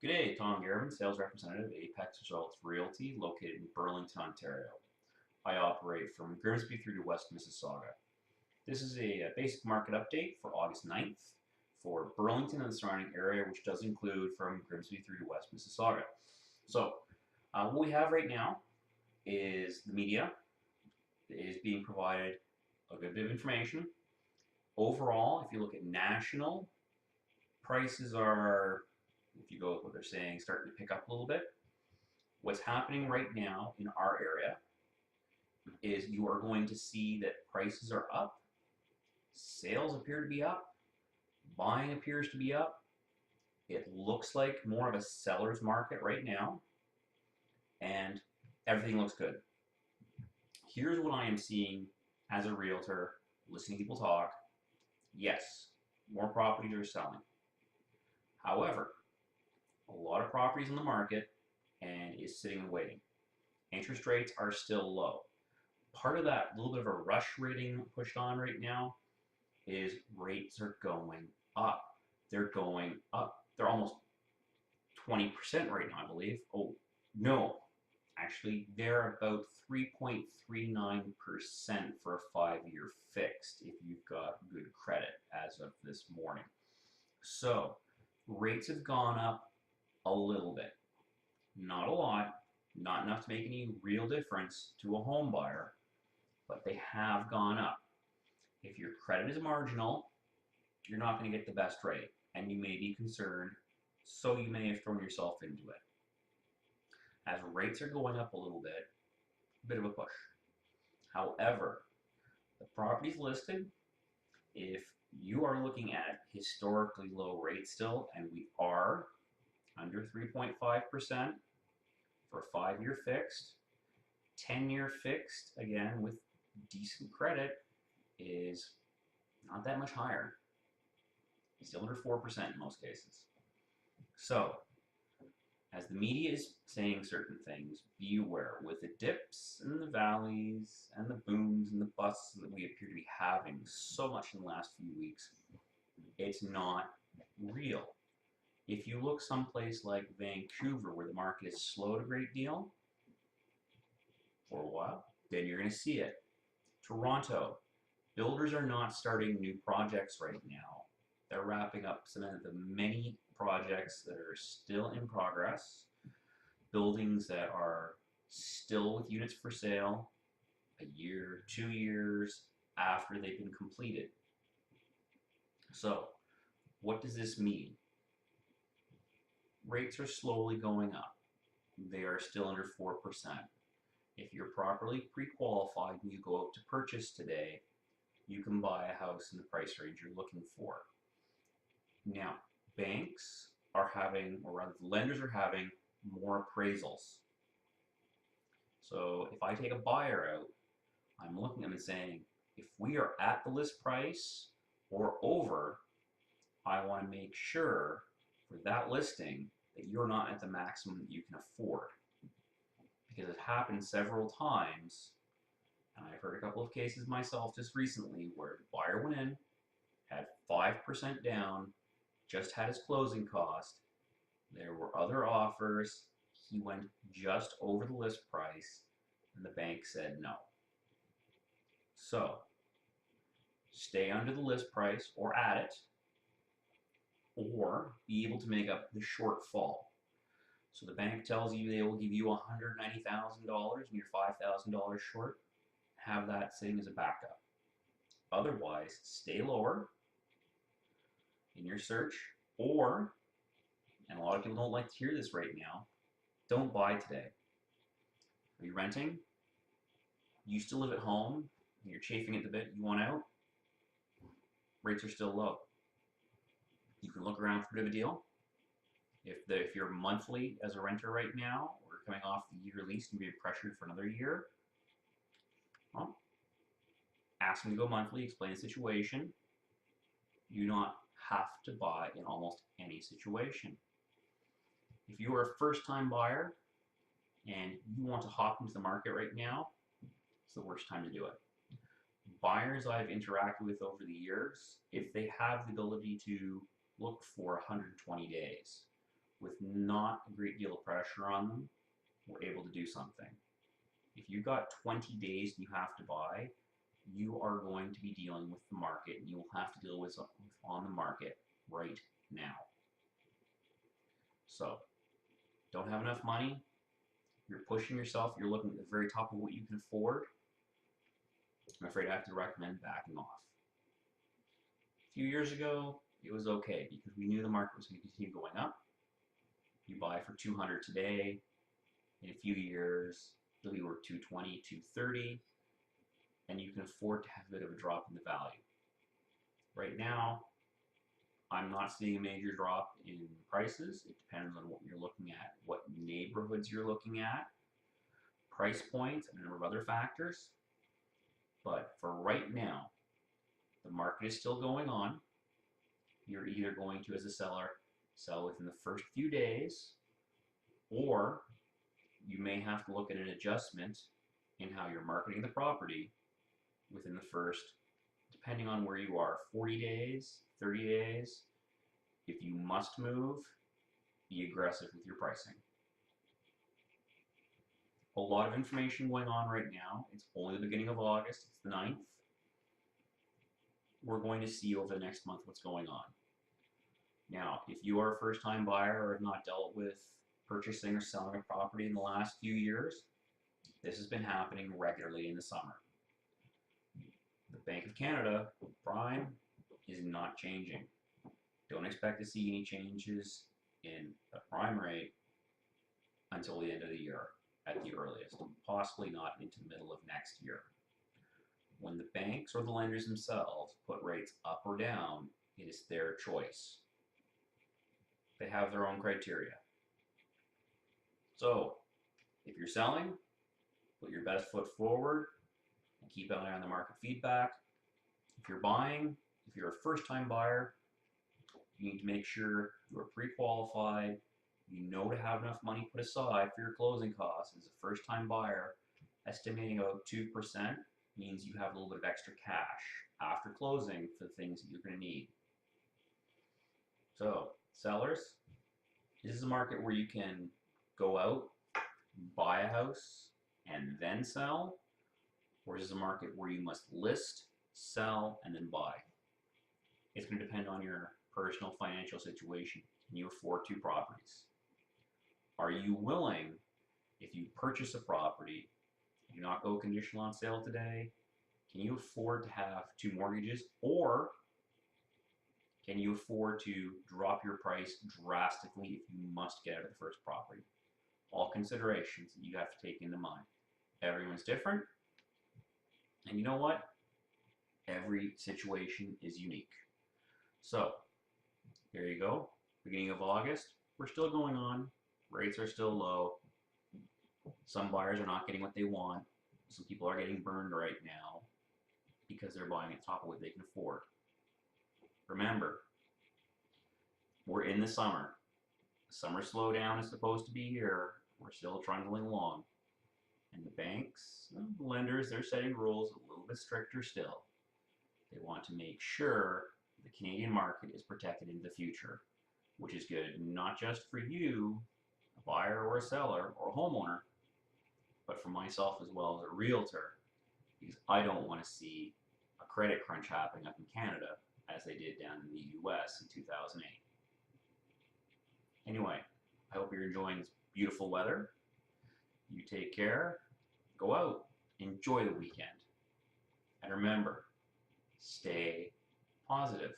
G'day, Tom Garvin, Sales Representative, Apex Results Realty, located in Burlington, Ontario. I operate from Grimsby through to West Mississauga. This is a basic market update for August 9th for Burlington and the surrounding area, which does include from Grimsby through to West Mississauga. So, what we have right now is the media is being provided a good bit of information. Overall, if you look at national, prices are, if you go with what they're saying, starting to pick up a little bit. What's happening right now in our area is you are going to see that prices are up, sales appear to be up, buying appears to be up. It looks like more of a seller's market right now, and everything looks good. Here's what I am seeing as a realtor, listening to people talk. Yes, more properties are selling. However, a lot of properties in the market and is sitting and waiting. Interest rates are still low. Part of that little bit of a rush rating pushed on right now is rates are going up. They're going up. They're almost 20% right now, I believe. Oh, no. Actually, they're about 3.39% for a 5-year fixed if you've got good credit as of this morning. So, rates have gone up a little bit. Not a lot, not enough to make any real difference to a home buyer, but they have gone up. If your credit is marginal, you're not going to get the best rate, and you may be concerned, so you may have thrown yourself into it. As rates are going up a little bit, a bit of a push. However, the properties listed, if you are looking at historically low rates still, and we are under 3.5% for a 5-year fixed, 10-year fixed, again with decent credit, is not that much higher. It's still under 4% in most cases. So, as the media is saying certain things, be aware. With the dips and the valleys and the booms and the busts that we appear to be having so much in the last few weeks, it's not real. If you look someplace like Vancouver, where the market has slowed a great deal for a while, then you're going to see it. Toronto, builders are not starting new projects right now. They're wrapping up some of the many projects that are still in progress, buildings that are still with units for sale a year, 2 years after they've been completed. So, what does this mean? Rates are slowly going up. They are still under 4%. If you're properly pre-qualified and you go out to purchase today, you can buy a house in the price range you're looking for. Now, banks are having, or rather the lenders are having, more appraisals. So if I take a buyer out, I'm looking at them and saying, if we are at the list price or over, I want to make sure for that listing that you're not at the maximum that you can afford. Because it happened several times, and I've heard a couple of cases myself just recently where the buyer went in, had 5% down, just had his closing cost, there were other offers, he went just over the list price, and the bank said no. So, stay under the list price or at it, or be able to make up the shortfall. So the bank tells you they will give you $190,000 and you're $5,000 short. Have that sitting as a backup. Otherwise, stay lower in your search, or, and a lot of people don't like to hear this right now, don't buy today. Are you renting? You still live at home, and you're chafing at the bit, you want out? Rates are still low. You can look around for a bit of a deal. If you're monthly as a renter right now, or coming off the year lease and being pressured for another year, well, ask them to go monthly, explain the situation. You do not have to buy in almost any situation. If you are a first-time buyer and you want to hop into the market right now, it's the worst time to do it. Buyers I've interacted with over the years, if they have the ability to look for 120 days, with not a great deal of pressure on them, were able to do something. If you've got 20 days and you have to buy, you are going to be dealing with the market, and you will have to deal with on the market right now. So, don't have enough money, you're pushing yourself, you're looking at the very top of what you can afford, I'm afraid I have to recommend backing off. A few years ago, it was okay because we knew the market was going to continue going up. You buy for $200 today, in a few years, it'll be worth $220, $230, and you can afford to have a bit of a drop in the value. Right now, I'm not seeing a major drop in prices. It depends on what you're looking at, what neighborhoods you're looking at, price points, and a number of other factors. But for right now, the market is still going on. You're either going to, as a seller, sell within the first few days, or you may have to look at an adjustment in how you're marketing the property within the first, depending on where you are, 40 days, 30 days. If you must move, be aggressive with your pricing. A lot of information going on right now. It's only the beginning of August. It's the 9th. We're going to see over the next month what's going on. Now, if you are a first-time buyer or have not dealt with purchasing or selling a property in the last few years, this has been happening regularly in the summer. The Bank of Canada prime is not changing. Don't expect to see any changes in the prime rate until the end of the year at the earliest, possibly not into the middle of next year. When the banks or the lenders themselves put rates up or down, it is their choice. They have their own criteria. So, if you're selling, put your best foot forward and keep an eye on the market feedback. If you're buying, if you're a first-time buyer, you need to make sure you are pre-qualified, you know to have enough money put aside for your closing costs. As a first-time buyer, estimating about 2% means you have a little bit of extra cash after closing for the things that you're going to need. So, sellers, this is a market where you can go out, buy a house, and then sell, or is this a market where you must list, sell, and then buy? It's going to depend on your personal financial situation. Can you afford 2 properties? Are you willing, if you purchase a property, do not go conditional on sale today, can you afford to have 2 mortgages, or can you afford to drop your price drastically if you must get out of the first property? All considerations that you have to take into mind. Everyone's different, and you know what? Every situation is unique. So, here you go. Beginning of August, we're still going on. Rates are still low. Some buyers are not getting what they want. Some people are getting burned right now because they're buying at top of what they can afford. Remember, we're in the summer. The summer slowdown is supposed to be here. We're still trundling along. And the banks, the lenders, they're setting rules a little bit stricter still. They want to make sure the Canadian market is protected into the future, which is good not just for you, a buyer or a seller or a homeowner, but for myself as well as a realtor, because I don't want to see a credit crunch happening up in Canada as they did down in the US in 2008. Anyway, I hope you're enjoying this beautiful weather. You take care, go out, enjoy the weekend, and remember, stay positive.